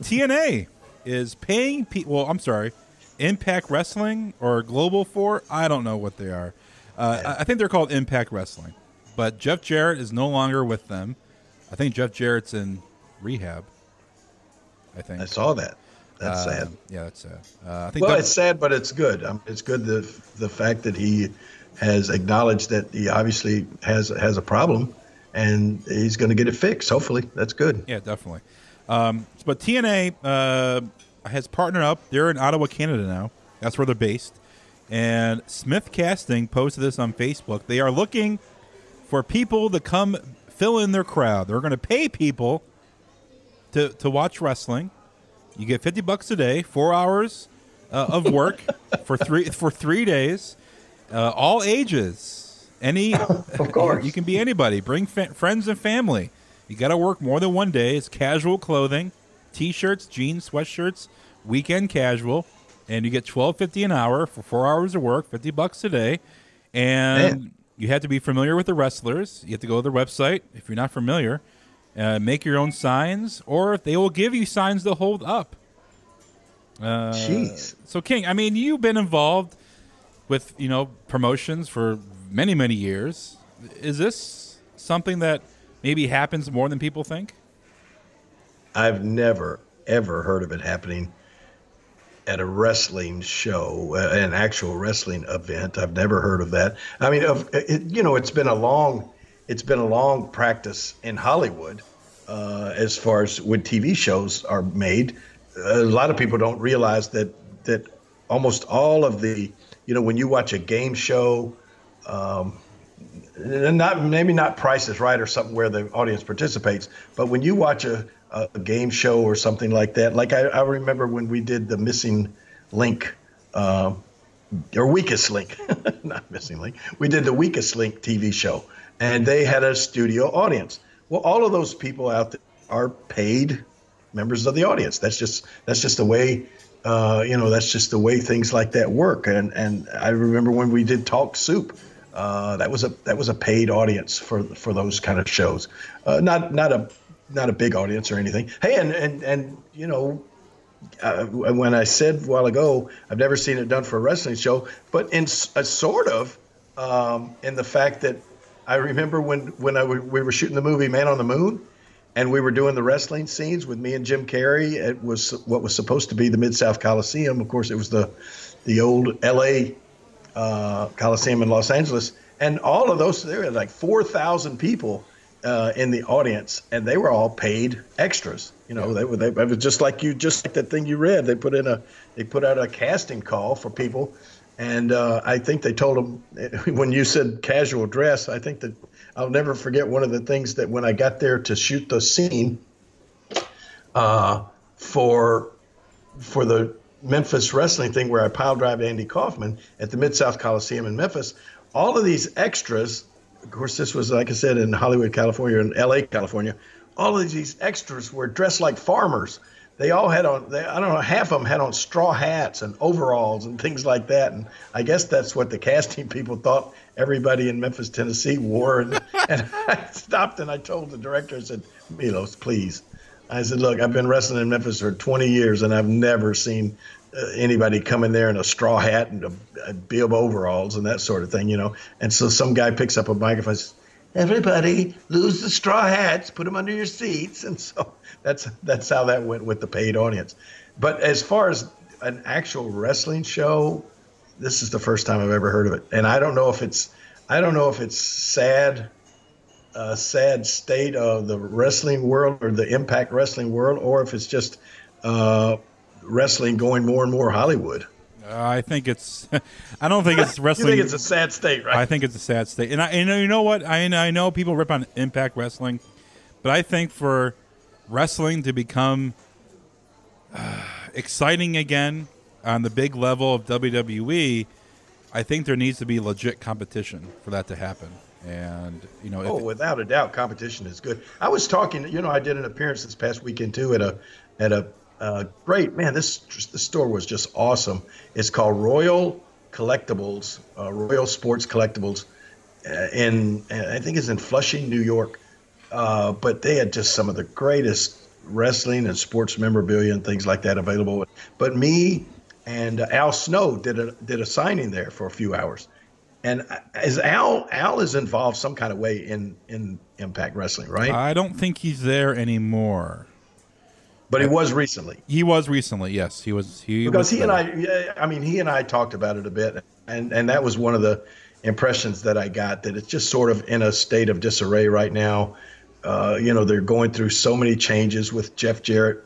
TNA is paying people. Well, I'm sorry, Impact Wrestling or Global for. I don't know what they are. I think they're called Impact Wrestling. But Jeff Jarrett is no longer with them. I think Jeff Jarrett's in rehab. I think I saw that. That's sad. Yeah, that's sad. I think it's sad, but it's good. It's good the fact that he has acknowledged that he obviously has a problem, and he's going to get it fixed. Hopefully, that's good. Yeah, definitely. But TNA has partnered up. They're in Ottawa, Canada now. That's where they're based. And Smith Casting posted this on Facebook. They are looking for people to come fill in their crowd. They're going to pay people to watch wrestling. You get $50 a day, 4 hours of work for 3 days, all ages. Of course, you can be anybody. Bring friends and family. You got to work more than one day. It's casual clothing, t-shirts, jeans, sweatshirts, weekend casual, and you get $12.50 an hour for 4 hours of work, $50 a day, and you have to be familiar with the wrestlers. You have to go to their website if you're not familiar. Make your own signs, or they will give you signs to hold up. Jeez. So, King, I mean, you've been involved with promotions for many, many years. Is this something that maybe happens more than people think? I've never, ever heard of it happening at a wrestling show, an actual wrestling event. I've never heard of that. I mean, it's been a long practice in Hollywood as far as when TV shows are made. A lot of people don't realize that almost all of the, when you watch a game show, maybe not Price is Right or something where the audience participates, but when you watch a game show or something like that, like I remember when we did the Missing Link, or Weakest Link, not Missing Link. We did the Weakest Link TV show, and they had a studio audience. Well, all of those people out there are paid members of the audience. That's just the way, that's just the way things like that work. And I remember when we did Talk Soup, that was a paid audience for those kind of shows. Not a big audience or anything. Hey, and when I said a while ago, I've never seen it done for a wrestling show, but in sort of in the fact that I remember when we were shooting the movie Man on the Moon, and we were doing the wrestling scenes with me and Jim Carrey. It was what was supposed to be the Mid-South Coliseum. Of course, it was the old L.A. Coliseum in Los Angeles, and all of those, there were like 4,000 people in the audience, and they were all paid extras. They was just like that thing you read. They put out a casting call for people, and I think they told them when you said casual dress. I think that I'll never forget one of the things that when I got there to shoot the scene for the Memphis wrestling thing where I pile drive Andy Kaufman at the Mid-South Coliseum in Memphis, all of these extras. Of course, this was, like I said, in Hollywood, California, and L.A., California. All of these extras were dressed like farmers. They all had on, I don't know, half of them had on straw hats and overalls and things like that. And I guess that's what the casting people thought everybody in Memphis, Tennessee wore. And I stopped and I told the director, I said, Milos, please. I said, look, I've been wrestling in Memphis for 20 years, and I've never seen anybody come in there in a straw hat and a bib overalls and that sort of thing, And so some guy picks up a microphone and says, everybody lose the straw hats, put them under your seats. And so that's how that went with the paid audience. But as far as an actual wrestling show, this is the first time I've ever heard of it. And I don't know if it's sad state of the wrestling world or the Impact Wrestling world, or if it's just wrestling going more and more Hollywood. I think it's. I don't think it's wrestling. You think it's a sad state, right? I think it's a sad state, and you know what? I know people rip on Impact Wrestling, but I think for wrestling to become exciting again on the big level of WWE, I think there needs to be legit competition for that to happen. And without a doubt, competition is good. I was talking. I did an appearance this past weekend too at a great, man, this store was just awesome. It's called Royal Collectibles, Royal Sports Collectibles, I think it's in Flushing, New York. But they had just some of the greatest wrestling and sports memorabilia and things like that available. But me and Al Snow did a signing there for a few hours. And as Al is involved some kind of way in Impact Wrestling, right? I don't think he's there anymore. But he was recently. He was recently, yes. He was. Because he and I talked about it a bit, and that was one of the impressions that I got, that it's just sort of in a state of disarray right now. They're going through so many changes with Jeff Jarrett,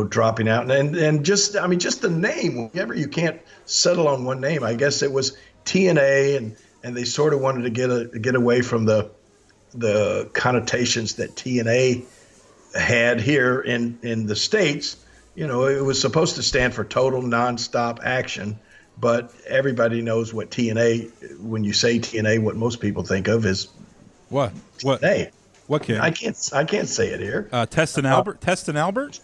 dropping out, and just the name. Whenever you can't settle on one name, I guess it was TNA, and they sort of wanted to get away from the connotations that TNA had here in the States. It was supposed to stand for Total Nonstop Action, but everybody knows what TNA. When you say TNA, what most people think of is what? TNA. What can I can't say it here. Test and Albert. Test and Albert.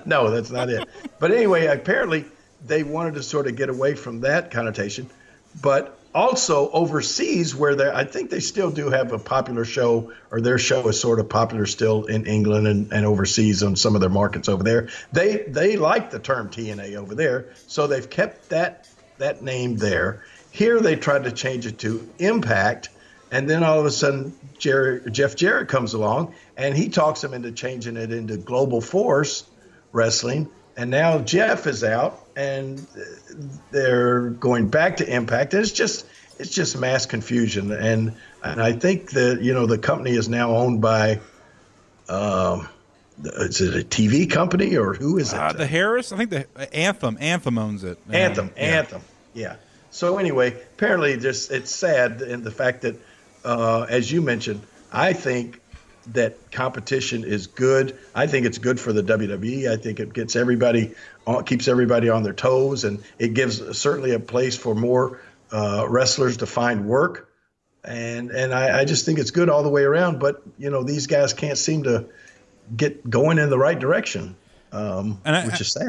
No, that's not it. But anyway, apparently they wanted to sort of get away from that connotation, but also overseas, where I think they still do have a popular show, or their show is sort of popular still in England and overseas on some of their markets over there. They like the term TNA over there, so they've kept that name there. Here they tried to change it to Impact, and then all of a sudden Jeff Jarrett comes along and he talks them into changing it into Global Force Wrestling. And now Jeff is out, and they're going back to Impact. And it's just mass confusion. And I think that the company is now owned by, is it a TV company, or who is it? The Harris. I think the Anthem owns it. Anthem. Yeah. So anyway, apparently it's sad in the fact that, as you mentioned, I think that competition is good. I think it's good for the WWE. I think it keeps everybody on their toes, and it gives certainly a place for more wrestlers to find work. And I just think it's good all the way around. But these guys can't seem to get going in the right direction, which is sad.